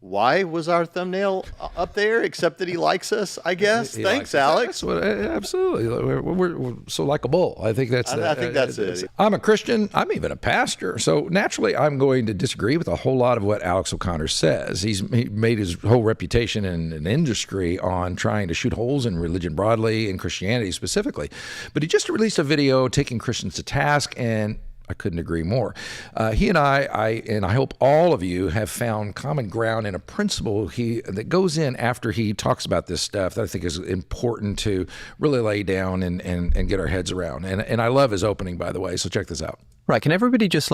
why was our thumbnail up there, except that he likes us, I guess. Thanks, Alex. That's what, absolutely. We're so likable. I think that's I think that's it. I'm a Christian. I'm even a pastor. So naturally, I'm going to disagree with a whole lot of what Alex O'Connor says. He made his whole reputation in an industry on trying to shoot holes in religion broadly and Christianity specifically. But he just released a video taking Christians to task, and I couldn't agree more. He and I hope all of you have found common ground in a principle that goes in after he talks about this stuff that I think is important to really lay down and get our heads around. And I love his opening, by the way, so check this out. Right, can everybody just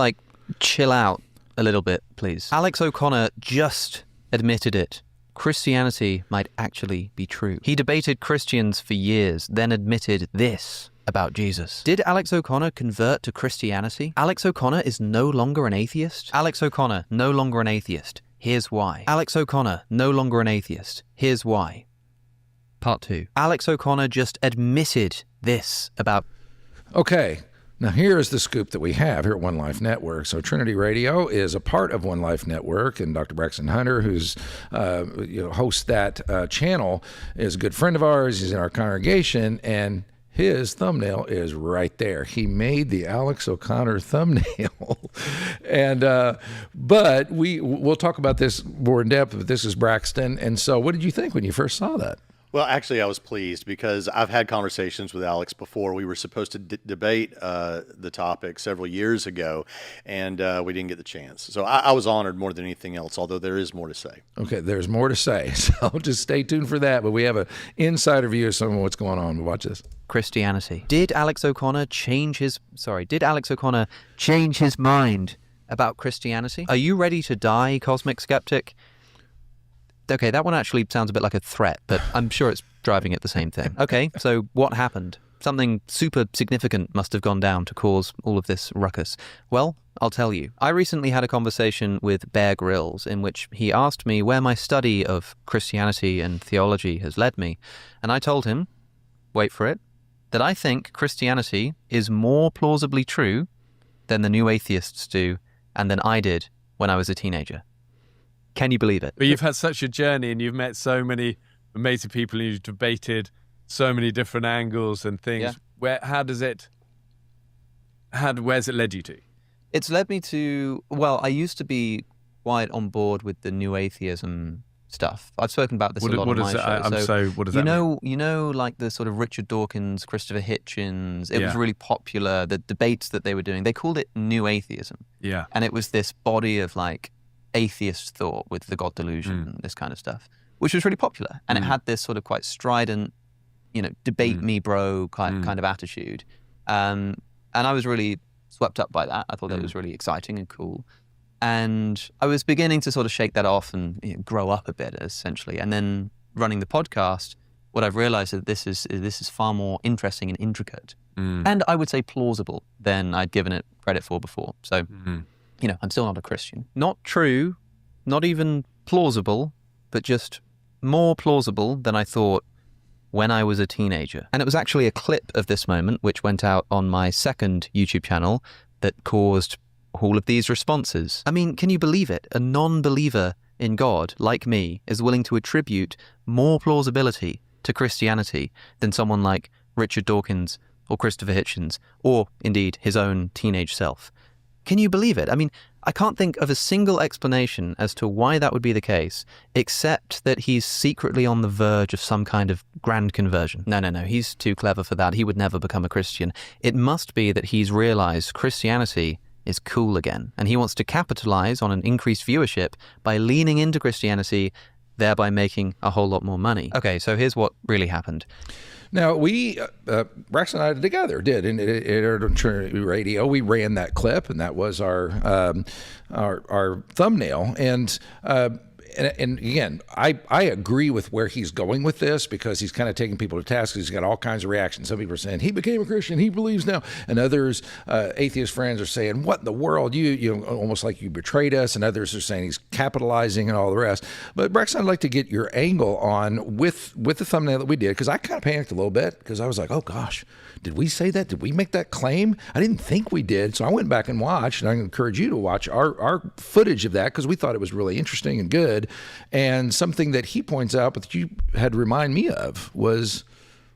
chill out a little bit, please? Alex O'Connor just admitted it. Christianity might actually be true. He debated Christians for years, then admitted this about Jesus. Did Alex O'Connor convert to Christianity? Alex O'Connor is no longer an atheist? Alex O'Connor, no longer an atheist. Here's why. Alex O'Connor, no longer an atheist. Here's why. Part 2. Alex O'Connor just admitted this about... Okay. Now, here's the scoop that we have here at One Life Network. So Trinity Radio is a part of One Life Network, and Dr. Braxton Hunter, who's hosts that channel, is a good friend of ours. He's in our congregation, and his thumbnail is right there. He made the Alex O'Connor thumbnail. And but we'll talk about this more in depth, but this is Braxton. And so what did you think when you first saw that? Well, actually, I was pleased because I've had conversations with Alex before. We were supposed to debate the topic several years ago, and we didn't get the chance. So I was honored more than anything else, although there is more to say. Okay, there's more to say. So just stay tuned for that. But we have an insider view of some of what's going on. Watch this. Christianity. Did Alex O'Connor change his mind about Christianity? Are you ready to die, cosmic skeptic? Okay, that one actually sounds a bit like a threat, but I'm sure it's driving at the same thing. Okay, so what happened? Something super significant must have gone down to cause all of this ruckus. Well, I'll tell you. I recently had a conversation with Bear Grylls in which he asked me where my study of Christianity and theology has led me, and I told him, wait for it, that I think Christianity is more plausibly true than the new atheists do and than I did when I was a teenager. Can you believe it? But you've had such a journey and you've met so many amazing people and you've debated so many different angles and things. Yeah. Where's it led you to? It's led me to, well, I used to be quite on board with the new atheism stuff. I've spoken about this a lot on my show. What does that mean? You know, like the sort of Richard Dawkins, Christopher Hitchens, it was really popular, the debates that they were doing, they called it new atheism. Yeah. And it was this body of atheist thought with the God delusion, this kind of stuff, which was really popular. And it had this sort of quite strident, debate me bro kind of attitude. And I was really swept up by that. I thought that was really exciting and cool. And I was beginning to sort of shake that off and grow up a bit, essentially. And then running the podcast, what I've realized is that this is far more interesting and intricate. And I would say plausible than I'd given it credit for before. So, I'm still not a Christian. Not true, not even plausible, but just more plausible than I thought when I was a teenager. And it was actually a clip of this moment, which went out on my second YouTube channel, that caused all of these responses. I mean, can you believe it? A non-believer in God, like me, is willing to attribute more plausibility to Christianity than someone like Richard Dawkins or Christopher Hitchens, or indeed his own teenage self. Can you believe it? I mean, I can't think of a single explanation as to why that would be the case, except that he's secretly on the verge of some kind of grand conversion. No, he's too clever for that. He would never become a Christian. It must be that he's realized Christianity is cool again, and he wants to capitalize on an increased viewership by leaning into Christianity, thereby making a whole lot more money. Okay, so here's what really happened. Now, we, Braxton and I together did, in Trinity Radio, we ran that clip, and that was our thumbnail. And again, I agree with where he's going with this, because he's kind of taking people to task. He's got all kinds of reactions. Some people are saying he became a Christian, he believes now, and others, atheist friends, are saying, what in the world, you almost like you betrayed us, and others are saying he's capitalizing and all the rest. But Braxton, I'd like to get your angle on with the thumbnail that we did, because I kind of panicked a little bit, because I was like, oh gosh, did we say that? Did we make that claim? I didn't think we did. So I went back and watched, and I encourage you to watch our footage of that, because we thought it was really interesting and good. good. And something that he points out, but that you had to remind me of, was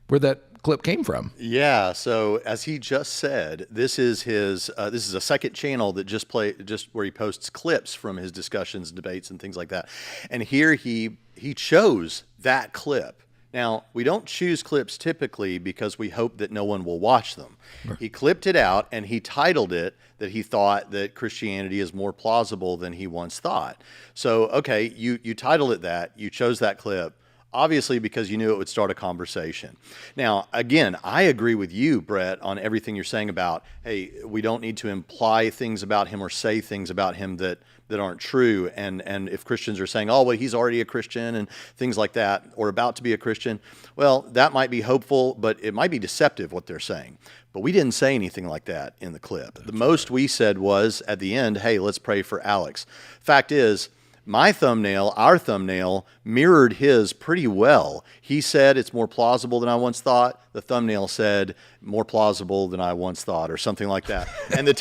where that clip came from. Yeah. So as he just said, this is his. This is a second channel that just where he posts clips from his discussions, debates, and things like that. And here he chose that clip. Now, we don't choose clips typically because we hope that no one will watch them. Right. He clipped it out and he titled it that he thought that Christianity is more plausible than he once thought. So, okay, you titled it that, you chose that clip, obviously because you knew it would start a conversation. Now, again, I agree with you, Brett, on everything you're saying about, hey, we don't need to imply things about him or say things about him that aren't true. And if Christians are saying, oh, well, he's already a Christian and things like that, or about to be a Christian, well, that might be hopeful, but it might be deceptive what they're saying. But we didn't say anything like that in the clip. The most we said was at the end, hey, let's pray for Alex. Fact is, my thumbnail, our thumbnail, mirrored his pretty well. He said it's more plausible than I once thought. The thumbnail said more plausible than I once thought, or something like that. And the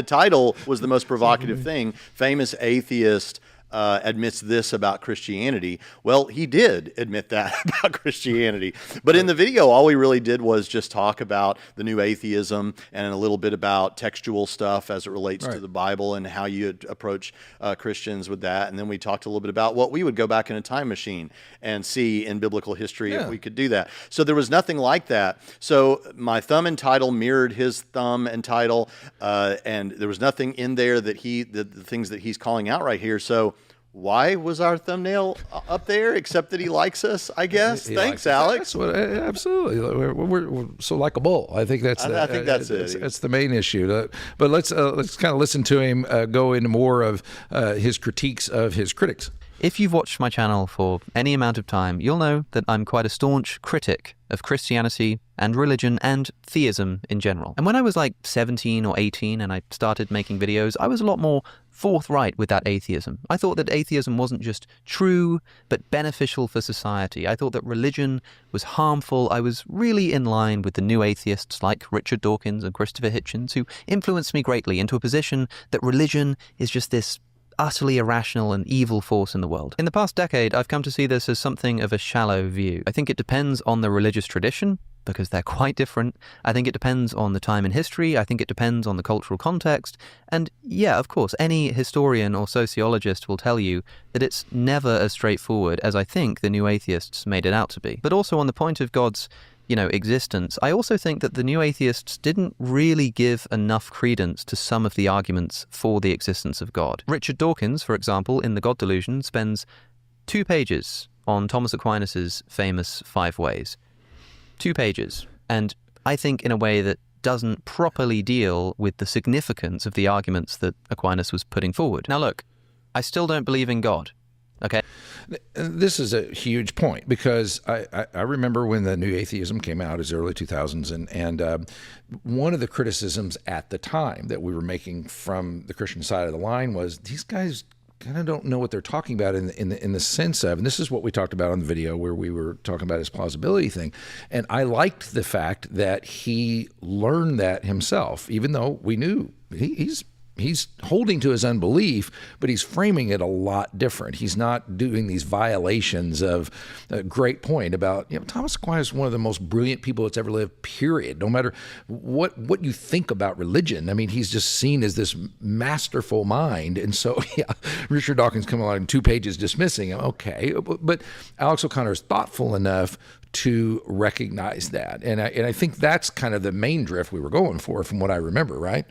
title was the most provocative thing. Famous atheist admits this about Christianity. Well, he did admit that about Christianity. But in the video, all we really did was just talk about the new atheism and a little bit about textual stuff as it relates to the Bible and how you approach Christians with that. And then we talked a little bit about what we would go back in a time machine and see in biblical history if we could do that. So there was nothing like that. So my thumb and title mirrored his thumb and title, and there was nothing in there that the things that he's calling out right here. So why was our thumbnail up there, except that he likes us, I guess? Thanks, Alex. That's absolutely. We're so likable. I think that's I think that's it. That's the main issue. But let's kind of listen to him go into more of his critiques of his critics. If you've watched my channel for any amount of time, you'll know that I'm quite a staunch critic of Christianity and religion and theism in general. And when I was like 17 or 18 and I started making videos, I was a lot more forthright with that atheism. I thought that atheism wasn't just true, but beneficial for society. I thought that religion was harmful. I was really in line with the new atheists like Richard Dawkins and Christopher Hitchens, who influenced me greatly into a position that religion is just this utterly irrational and evil force in the world. In the past decade, I've come to see this as something of a shallow view. I think it depends on the religious tradition, because they're quite different. I think it depends on the time in history. I think it depends on the cultural context. And yeah, of course, any historian or sociologist will tell you that it's never as straightforward as I think the new atheists made it out to be. But also on the point of God's existence, I also think that the new atheists didn't really give enough credence to some of the arguments for the existence of God. Richard Dawkins, for example, in The God Delusion, spends 2 pages on Thomas Aquinas' famous 5 ways. 2 pages. And I think in a way that doesn't properly deal with the significance of the arguments that Aquinas was putting forward. Now look, I still don't believe in God. Okay. This is a huge point because I remember when the new atheism came out as early 2000s, and one of the criticisms at the time that we were making from the Christian side of the line was these guys kind of don't know what they're talking about in the sense of, and this is what we talked about on the video where we were talking about his plausibility thing. And I liked the fact that he learned that himself, even though we knew he's holding to his unbelief, but he's framing it a lot different. He's not doing these violations of a great point about, Thomas Aquinas is one of the most brilliant people that's ever lived, period. No matter what you think about religion. I mean, he's just seen as this masterful mind. And so, Richard Dawkins come along in 2 pages dismissing him. Okay. But Alex O'Connor is thoughtful enough to recognize that. And I think that's kind of the main drift we were going for from what I remember, right?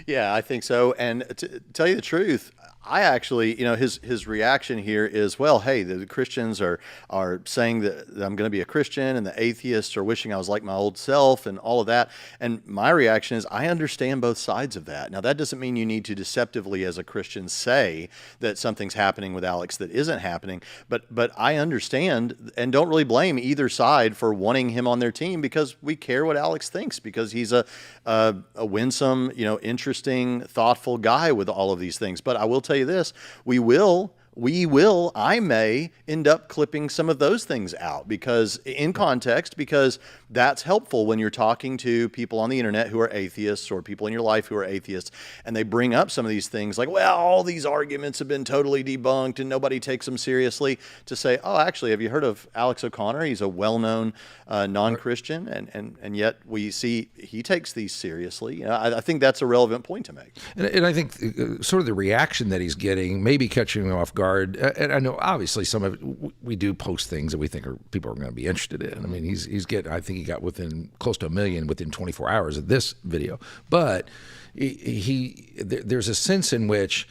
Yeah, I think so. And to tell you the truth, I actually, his reaction here is, well, hey, the Christians are saying that I'm going to be a Christian, and the atheists are wishing I was like my old self and all of that. And my reaction is, I understand both sides of that. Now, that doesn't mean you need to deceptively, as a Christian, say that something's happening with Alex that isn't happening. But I understand and don't really blame either side for wanting him on their team, because we care what Alex thinks, because he's a winsome, interesting, thoughtful guy with all of these things. But I will tell you this, we will I may end up clipping some of those things out because that's helpful when you're talking to people on the internet who are atheists or people in your life who are atheists, and they bring up some of these things like, well, all these arguments have been totally debunked and nobody takes them seriously, to say, oh, actually, have you heard of Alex O'Connor? He's a well-known non-Christian, and yet we see he takes these seriously. I think that's a relevant point to make. And I think sort of the reaction that he's getting may be catching him off guard. And I know obviously some of it, we do post things that we think people are going to be interested in. I mean, I think he got within close to 1 million within 24 hours of this video. But there's a sense in which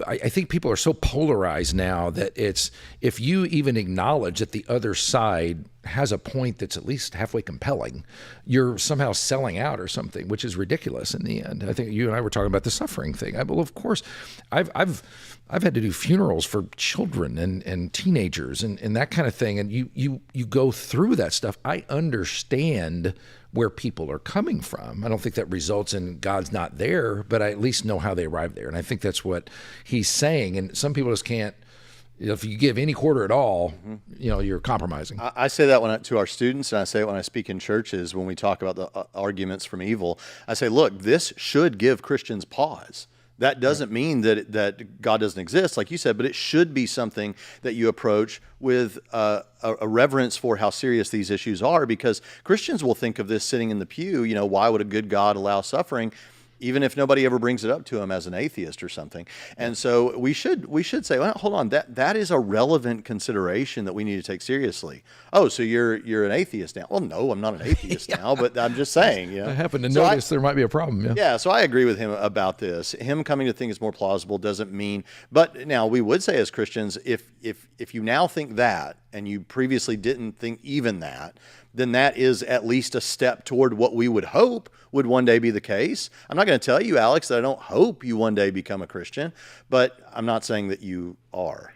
I think people are so polarized now that it's, if you even acknowledge that the other side has a point that's at least halfway compelling, you're somehow selling out or something, which is ridiculous in the end. I think you and I were talking about the suffering thing. Well, of course, I've had to do funerals for children and teenagers and that kind of thing, and you go through that stuff. I understand where people are coming from. I don't think that results in God's not there, but I at least know how they arrived there. And I think that's what he's saying. And some people just can't, if you give any quarter at all, you're compromising. I say that to our students, and I say it when I speak in churches, when we talk about the arguments from evil. I say, look, this should give Christians pause. That doesn't mean that God doesn't exist, like you said, but it should be something that you approach with a reverence for how serious these issues are, because Christians will think of this sitting in the pew, why would a good God allow suffering, even if nobody ever brings it up to him as an atheist or something. And so we should say, well, hold on, that is a relevant consideration that we need to take seriously. Oh, so you're an atheist now? Well, no, I'm not an atheist now, but I'm just saying. I happen to notice there might be a problem. Yeah, so I agree with him about this. Him coming to think it's more plausible doesn't mean, but now we would say as Christians, if you now think that, and you previously didn't think even that, then that is at least a step toward what we would hope would one day be the case. I'm not going to tell you, Alex, that I don't hope you one day become a Christian, but I'm not saying that you are.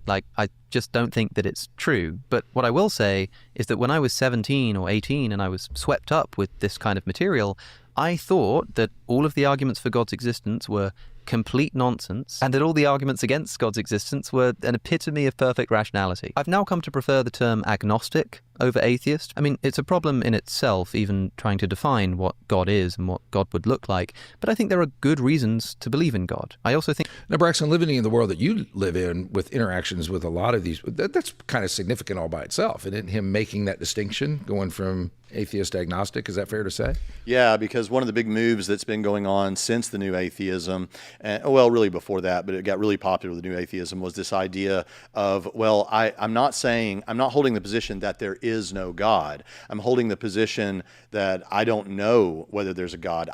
Like, I just don't think that it's true. But what I will say is that when I was 17 or 18 and I was swept up with this kind of material, I thought that all of the arguments for God's existence were complete nonsense, and that all the arguments against God's existence were an epitome of perfect rationality. I've now come to prefer the term agnostic over atheist. I mean, it's a problem in itself, even trying to define what God is and what God would look like, but I think there are good reasons to believe in God. I also think... Now, Braxton, living in the world that you live in with interactions with a lot of these, that's kind of significant all by itself. And him making that distinction, going from atheist to agnostic, is that fair to say? Yeah, because one of the big moves that's been going on since the new atheism, well, really before that, but it got really popular with the new atheism, was this idea of, well, I'm not holding the position that there is no God. I'm holding the position that I don't know whether there's a God.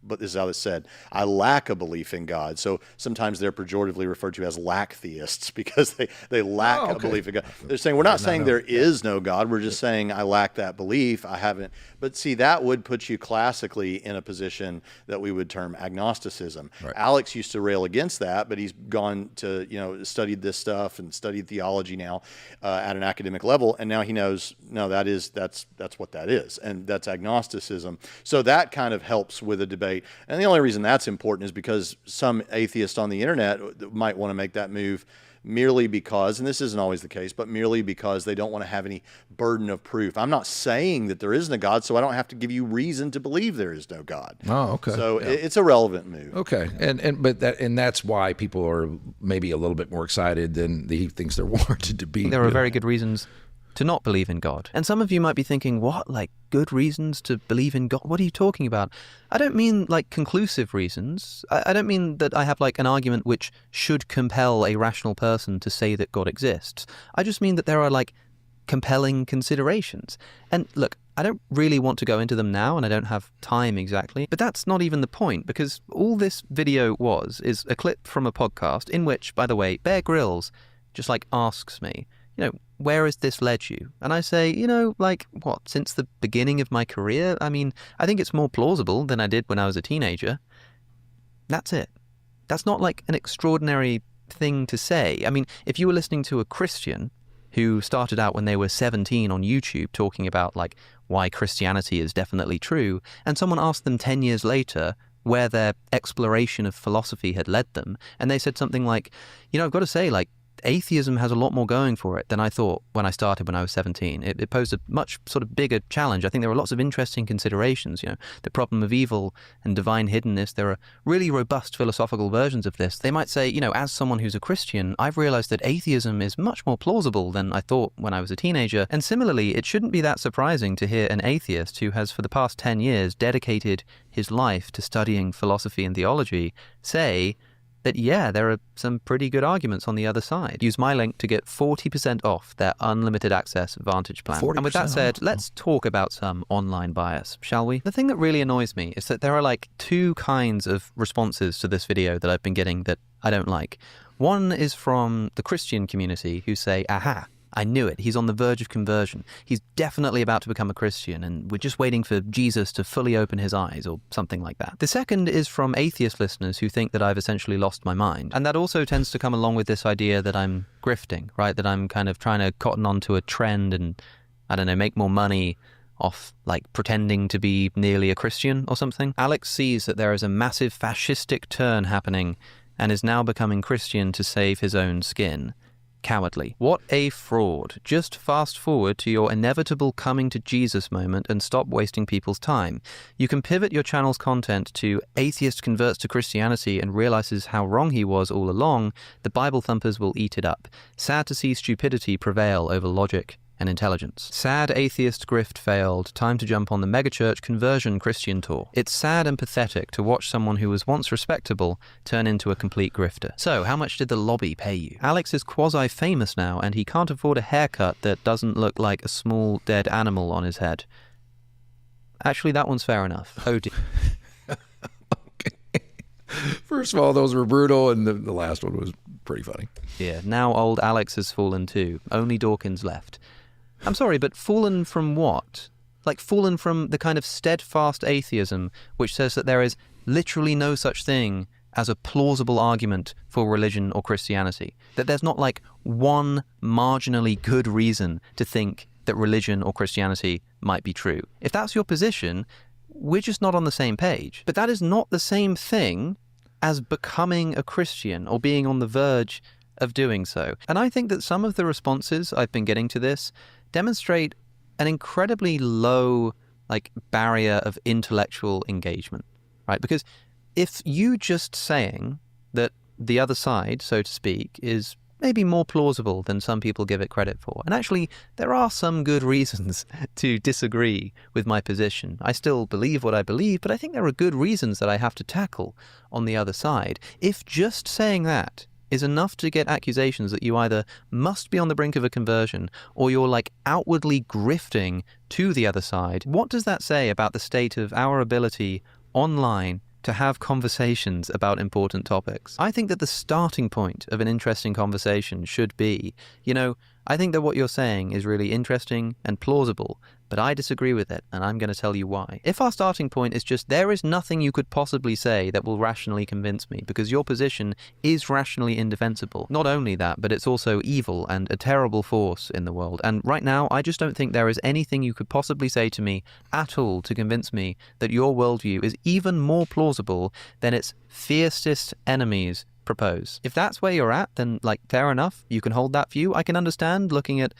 But this is how it's said, I lack a belief in God. So sometimes they're pejoratively referred to as lack theists because they lack a belief in God. They're saying, we're not saying there is no God. We're just saying I lack that belief. I haven't. But see, that would put you classically in a position that we would term agnosticism. Right. Alex used to rail against that, but he's gone to, studied this stuff and studied theology now at an academic level. And now he knows, no, that's what that is. And that's agnosticism. So that kind of helps with a debate. And the only reason that's important is because some atheists on the internet might want to make that move merely because, and this isn't always the case, but merely because they don't want to have any burden of proof. I'm not saying that there isn't a God, so I don't have to give you reason to believe there is no God. Oh, okay. So it's a relevant move. Okay, but that's why people are maybe a little bit more excited than he thinks they're warranted to be. There are very good reasons to not believe in God. And some of you might be thinking, what, like good reasons to believe in God? What are you talking about? I don't mean like conclusive reasons. I don't mean that I have like an argument which should compel a rational person to say that God exists. I just mean that there are like compelling considerations. And look, I don't really want to go into them now, and I don't have time exactly, but that's not even the point, because all this video is a clip from a podcast in which, by the way, Bear Grylls just like asks me, where has this led you? And I say, since the beginning of my career? I mean, I think it's more plausible than I did when I was a teenager. That's it. That's not like an extraordinary thing to say. I mean, if you were listening to a Christian who started out when they were 17 on YouTube talking about like why Christianity is definitely true, and someone asked them 10 years later, where their exploration of philosophy had led them. And they said something like, I've got to say, like, atheism has a lot more going for it than I thought when I started when I was 17. It posed a much sort of bigger challenge. I think there were lots of interesting considerations, the problem of evil and divine hiddenness. There are really robust philosophical versions of this. They might say, as someone who's a Christian, I've realized that atheism is much more plausible than I thought when I was a teenager. And similarly, it shouldn't be that surprising to hear an atheist who has for the past 10 years dedicated his life to studying philosophy and theology say that, yeah, there are some pretty good arguments on the other side. Use my link to get 40% off their unlimited access Vantage plan. And with that said, let's talk about some online bias, shall we? The thing that really annoys me is that there are like two kinds of responses to this video that I've been getting that I don't like. One is from the Christian community who say, aha, I knew it. He's on the verge of conversion. He's definitely about to become a Christian, and we're just waiting for Jesus to fully open his eyes, or something like that. The second is from atheist listeners who think that I've essentially lost my mind. And that also tends to come along with this idea that I'm grifting, right? That I'm kind of trying to cotton onto a trend and, I don't know, make more money off, like, pretending to be nearly a Christian or something. Alex sees that there is a massive fascistic turn happening and is now becoming Christian to save his own skin. Cowardly. What a fraud. Just fast forward to your inevitable coming to Jesus moment and stop wasting people's time. You can pivot your channel's content to atheist converts to Christianity and realizes how wrong he was all along. The Bible thumpers will eat it up. Sad to see stupidity prevail over logic and intelligence. Sad atheist grift failed. Time to jump on the megachurch conversion Christian tour. It's sad and pathetic to watch someone who was once respectable turn into a complete grifter. So, how much did the lobby pay you? Alex is quasi-famous now, and he can't afford a haircut that doesn't look like a small dead animal on his head. Actually, that one's fair enough. Oh dear. Okay. First of all, those were brutal, and the last one was pretty funny. Yeah, now old Alex has fallen too. Only Dawkins left. I'm sorry, but fallen from what? Like, fallen from the kind of steadfast atheism which says that there is literally no such thing as a plausible argument for religion or Christianity. That there's not like one marginally good reason to think that religion or Christianity might be true. If that's your position, we're just not on the same page. But that is not the same thing as becoming a Christian or being on the verge of doing so. And I think that some of the responses I've been getting to this demonstrate an incredibly low, like, barrier of intellectual engagement, right? Because if you just saying that the other side, so to speak, is maybe more plausible than some people give it credit for, and actually there are some good reasons to disagree with my position. I still believe what I believe, but I think there are good reasons that I have to tackle on the other side. If just saying that is enough to get accusations that you either must be on the brink of a conversion or you're like outwardly grifting to the other side, what does that say about the state of our ability online to have conversations about important topics? I think that the starting point of an interesting conversation should be, I think that what you're saying is really interesting and plausible, but I disagree with it, and I'm going to tell you why. If our starting point is just, there is nothing you could possibly say that will rationally convince me, because your position is rationally indefensible. Not only that, but it's also evil and a terrible force in the world. And right now, I just don't think there is anything you could possibly say to me at all to convince me that your worldview is even more plausible than its fiercest enemies propose. If that's where you're at, then, like, fair enough, you can hold that view. I can understand looking at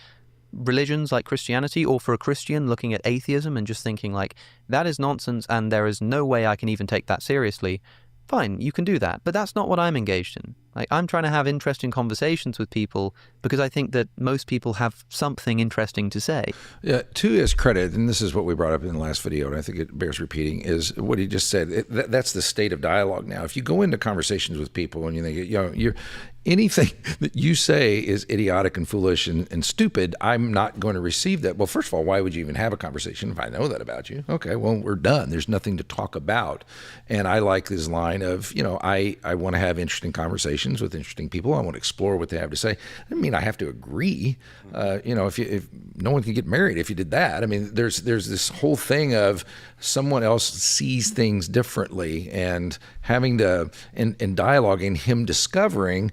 religions like Christianity, or for a Christian looking at atheism and just thinking like, that is nonsense and there is no way I can even take that seriously. Fine, you can do that, but that's not what I'm engaged in. Like, I'm trying to have interesting conversations with people because I think that most people have something interesting to say. Yeah, to his credit, and this is what we brought up in the last video, and I think it bears repeating, is what he just said. That's the state of dialogue now. If you go into conversations with people and you think, anything that you say is idiotic and foolish and stupid, I'm not going to receive that. Well, first of all, why would you even have a conversation if I know that about you? Okay, well, we're done. There's nothing to talk about. And I like this line of, I want to have interesting conversations with interesting people. I want to explore what they have to say. I mean, I have to agree. If no one can get married if you did that. I mean, there's this whole thing of someone else sees things differently, and having to, in dialoguing, him discovering,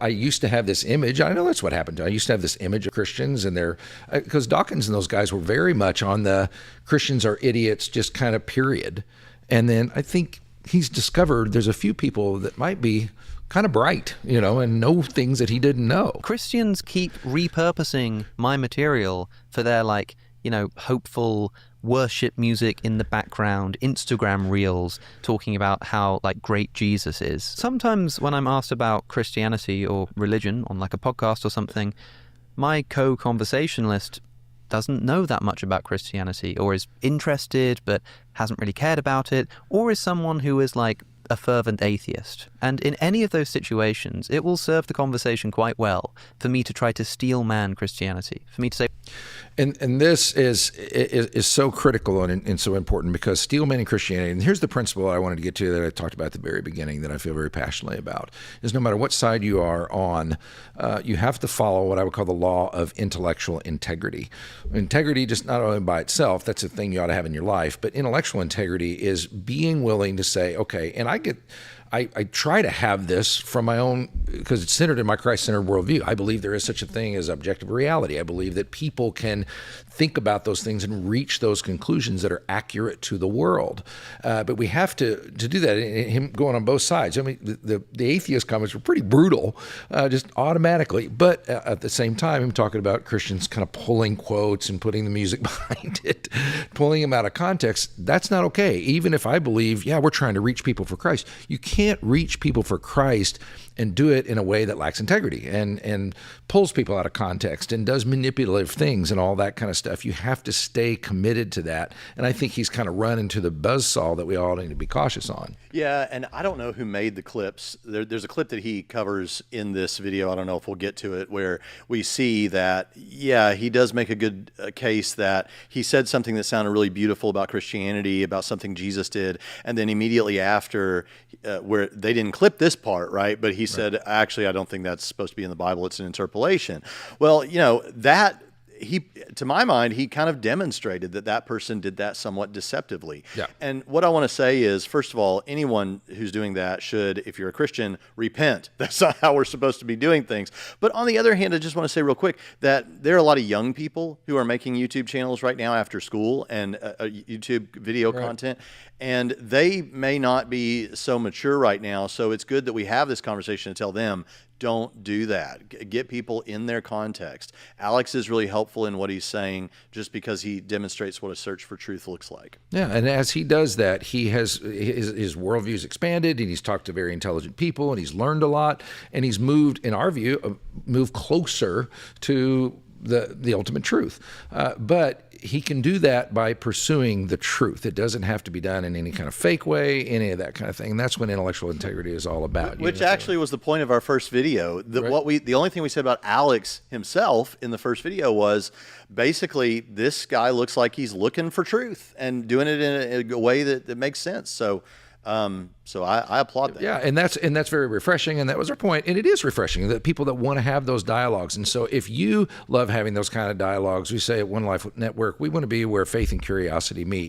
I used to have this image. I know that's what happened. I used to have this image of Christians, and because Dawkins and those guys were very much on the Christians are idiots, just kind of period. And then I think he's discovered there's a few people that might be kind of bright, and know things that he didn't know. Christians keep repurposing my material for their hopeful worship music in the background, Instagram reels talking about how great Jesus is. Sometimes when I'm asked about Christianity or religion on a podcast or something, my co-conversationalist doesn't know that much about Christianity, or is interested but hasn't really cared about it, or is someone who is a fervent atheist. And in any of those situations, it will serve the conversation quite well for me to try to steel man Christianity, for me to say... And this is so critical and so important, because steel manning Christianity, and here's the principle I wanted to get to that I talked about at the very beginning that I feel very passionately about, is no matter what side you are on, you have to follow what I would call the law of intellectual integrity. Integrity, just not only by itself, that's a thing you ought to have in your life, but intellectual integrity is being willing to say, okay, and I try to have this from my own, because it's centered in my Christ-centered worldview. I believe there is such a thing as objective reality. I believe that people can think about those things and reach those conclusions that are accurate to the world. But we have to do that, him going on both sides. I mean, the atheist comments were pretty brutal, just automatically. But at the same time, I'm talking about Christians kind of pulling quotes and putting the music behind it, pulling them out of context. That's not okay. Even if I believe, we're trying to reach people for Christ, you can't reach people for Christ and do it in a way that lacks integrity and pulls people out of context and does manipulative things and all that kind of stuff. You have to stay committed to that. And I think he's kind of run into the buzzsaw that we all need to be cautious on. Yeah, and I don't know who made the clips. There's a clip that he covers in this video. I don't know if we'll get to it, where we see that, he does make a good case that he said something that sounded really beautiful about Christianity, about something Jesus did, and then immediately after, where they didn't clip this part, right? But he said, actually, I don't think that's supposed to be in the Bible. It's an interpolation. Well, that... to my mind, he kind of demonstrated that person did that somewhat deceptively. Yeah. And what I want to say is, first of all, anyone who's doing that should, if you're a Christian, repent. That's not how we're supposed to be doing things. But on the other hand, I just want to say real quick that there are a lot of young people who are making YouTube channels right now after school and YouTube video content, and they may not be so mature right now. So it's good that we have this conversation to tell them, don't do that. Get people in their context. Alex is really helpful in what he's saying just because he demonstrates what a search for truth looks like. Yeah, and as he does that, he has his worldview's expanded, and he's talked to very intelligent people, and he's learned a lot, and he's moved, in our view, moved closer to the ultimate truth. But he can do that by pursuing the truth. It doesn't have to be done in any kind of fake way, any of that kind of thing. And that's what intellectual integrity is all about. Which actually was the point of our first video. The only thing we said about Alex himself in the first video was basically this guy looks like he's looking for truth and doing it in a way that makes sense. So I applaud that. Yeah, and that's very refreshing, and that was our point. And it is refreshing that people that want to have those dialogues. And so if you love having those kind of dialogues, we say at One Life Network, we want to be where faith and curiosity meet.